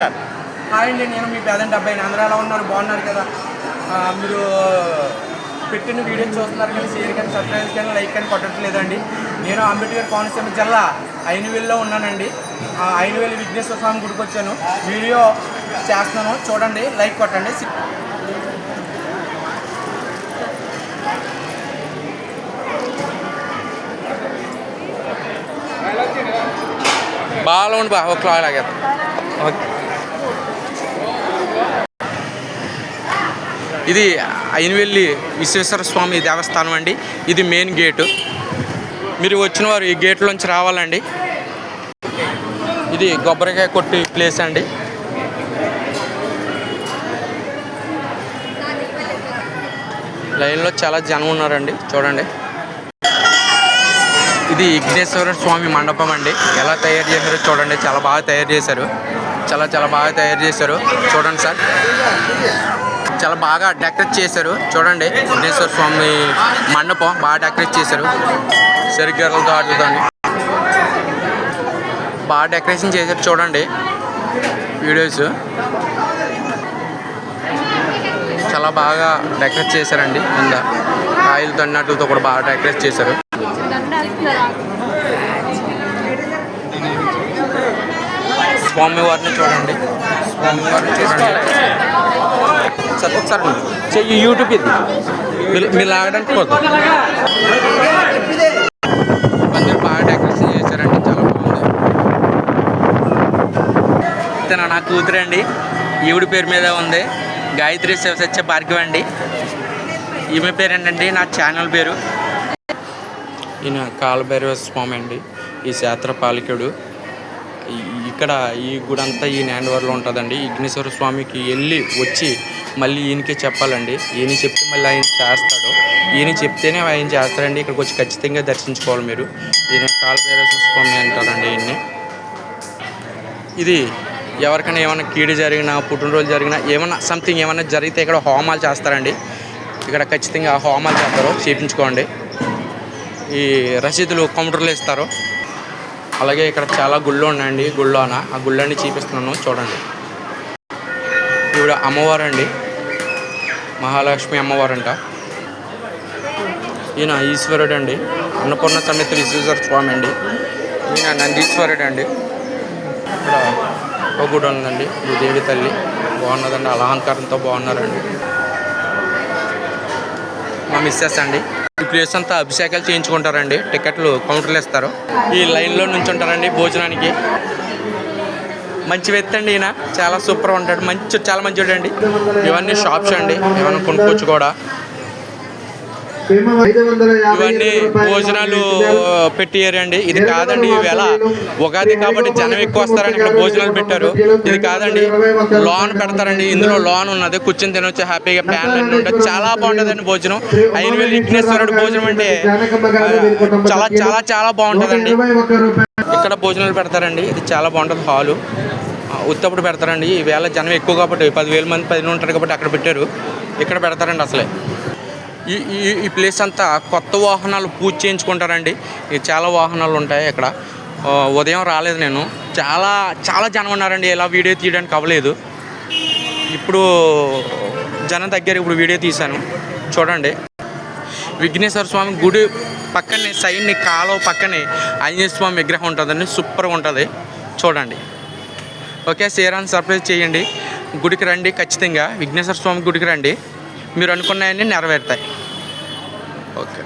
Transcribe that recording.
Hi అండి, నేను మీ పేదంటి అబ్బాయిని. అందరూ ఎలా ఉన్నారు? బాగున్నారు కదా? మీరు పెట్టిన వీడియో చూస్తున్నారు కానీ షేర్ కానీ సబ్స్క్రైబ్ కానీ లైక్ కానీ కొట్టట్లేదండి. నేను అంబేద్కర్ కోనసీమ జిల్లా ఐనవేలులో ఉన్నానండి. ఐనవేలు విఘ్నేశ్వర స్వామి గుడికి వచ్చాను. వీడియో చేస్తున్నాను, చూడండి, లైక్ కొట్టండి. బాగా ఉండి బా ఒక లాగా ఓకే. ఇది ఐనవేలి విశ్వేశ్వర స్వామి దేవస్థానం అండి. ఇది మెయిన్ గేటు. మీరు వచ్చిన వారు ఈ గేట్లోంచి రావాలండి. ఇది కొబ్బరికాయ కొట్టి ప్లేస్ అండి. లైన్లో చాలా జనం ఉన్నారండి, చూడండి. ఇది విఘ్నేశ్వర స్వామి మండపం అండి. ఎలా తయారు చేశారో చూడండి. చాలా బాగా తయారు చేశారు. చాలా బాగా తయారు చేశారు. చూడండి సార్, చాలా బాగా డెకరేట్ చేశారు. చూడండి, విఘ్నేశ్వర స్వామి మండపం బాగా డెకరేట్ చేశారు. సరిగ్గాలతో ఆటలతోని బాగా డెకరేషన్ చేశారు. చూడండి వీడియోస్, చాలా బాగా డెకరేట్ చేశారండి. కింద కాయలతో అన్నట్లతో కూడా బాగా డెకరేట్ చేశారు. స్వామివారిని చూడండి, స్వామివారిని చూడండి. సార్ ఒకసారి చెయ్యి యూట్యూబ్ ఇది మీరు లాగడానికి పోతుంది. అందరూ బాగా డెకరేషన్ చేశారండి, చాలా బాగుంది. తన నా కూతురండి, ఈవిడి పేరు మీద ఉంది, గాయత్రి శివసత్య భార్గవి అండి. ఈమె పేరు ఏంటండి, నా ఛానల్ పేరు. ఈయన కాలభైరవ స్వామి అండి, ఈ క్షేత్రపాలికుడు. ఇక్కడ ఈ గుడి అంతా ఈ నాండవర్లో ఉంటుందండి. విఘ్నేశ్వర స్వామికి వెళ్ళి వచ్చి మళ్ళీ ఈయనకే చెప్పాలండి. ఈయన చెప్తే మళ్ళీ ఆయన చేస్తాడు. ఈయన చెప్తేనే ఆయన చేస్తారండి. ఇక్కడికి వచ్చి ఖచ్చితంగా దర్శించుకోవాలి మీరు. ఈయన కాలభైరవ స్వామి అంటారండి ఈయన్ని. ఇది ఎవరికైనా ఏమైనా కీడు జరిగినా, పుట్టినరోజు జరిగినా, ఏమైనా సంథింగ్ ఏమైనా జరిగితే ఇక్కడ హోమాలు చేస్తారండి. ఇక్కడ ఖచ్చితంగా హోమాలు చేస్తారు, చేయించుకోండి. ఈ రసీదులు కౌంటర్లో ఇస్తారు. అలాగే ఇక్కడ చాలా గుళ్ళు ఉన్నాయండి. గుళ్ళోన ఆ గుళ్ళని చూపిస్తున్నాను, చూడండి. ఈవిడ అమ్మవారు అండి, మహాలక్ష్మి అమ్మవారు అంట. ఈయన ఈశ్వరుడు అండి, అన్నపూర్ణ సమేత విశ్వేశ్వర స్వామి అండి. ఈయన నందీశ్వరుడు అండి. ఇక్కడ ఒక గుడి ఉందండి, భూదేవి తల్లి బాగున్నదండి, అలంకారంతో బాగున్నారండి. మా మిస్సెస్ అండి. ఈ ప్లేస్ అంతా అభిషేకాలు చేయించుకుంటారండి. టికెట్లు కౌంటర్లు ఇస్తారు. ఈ లైన్లో నుంచి ఉంటారండి భోజనానికి. మంచి వ్యక్తి అండి ఈయన, చాలా సూపర్ ఉంటాడు. చాలా మంచివాడు అండి. ఇవన్నీ షాప్స్ అండి, ఏమైనా కొనుక్కోవచ్చు కూడా. ఇవన్నీ భోజనాలు పెట్టారండి. ఇది కాదండి, ఈవేళ ఉగాది కాబట్టి జనం ఎక్కువ వస్తారని ఇక్కడ భోజనాలు పెట్టారు. ఇది కాదండి, లోన్ పెడతారండి. ఇందులో లోన్ ఉన్నది, కూర్చొని తినొచ్చు హ్యాపీగా. ప్యాన్లు అన్నీ ఉంటాయి. చాలా బాగుంటుందండి భోజనం. ఐనవేలు విఘ్నేశ్వరుడు భోజనం అంటే చాలా బాగుంటుందండి. ఇక్కడ భోజనాలు పెడతారండి. ఇది చాలా బాగుంటుంది. హాలు ఉత్తప్పుడు పెడతారండి. ఈవేళ జనం ఎక్కువ కాబట్టి 10,000 మంది 10 ఉంటారు కాబట్టి అక్కడ పెట్టారు. ఇక్కడ పెడతారండి. అసలే ఈ ప్లేస్ అంతా కొత్త వాహనాలు పూజ చేయించుకుంటారండి. చాలా వాహనాలు ఉంటాయి ఇక్కడ. ఉదయం రాలేదు నేను, చాలా జనం ఉన్నారండి. ఇలా వీడియో తీయడానికి అవ్వలేదు. ఇప్పుడు జనం దగ్గర ఇప్పుడు వీడియో తీశాను, చూడండి. విఘ్నేశ్వర స్వామి గుడి పక్కనే సైడ్ని కాలువ పక్కనే ఆంజనేయ స్వామి విగ్రహం ఉంటుందండి. సూపర్గా ఉంటుంది, చూడండి. ఓకే, షేర్ అండ్ సబ్స్క్రైబ్ చేయండి. గుడికి రండి, ఖచ్చితంగా విఘ్నేశ్వర స్వామి గుడికి రండి. మీరు అనుకున్నాయన్నీ నెరవేరుతాయి. ఓకే.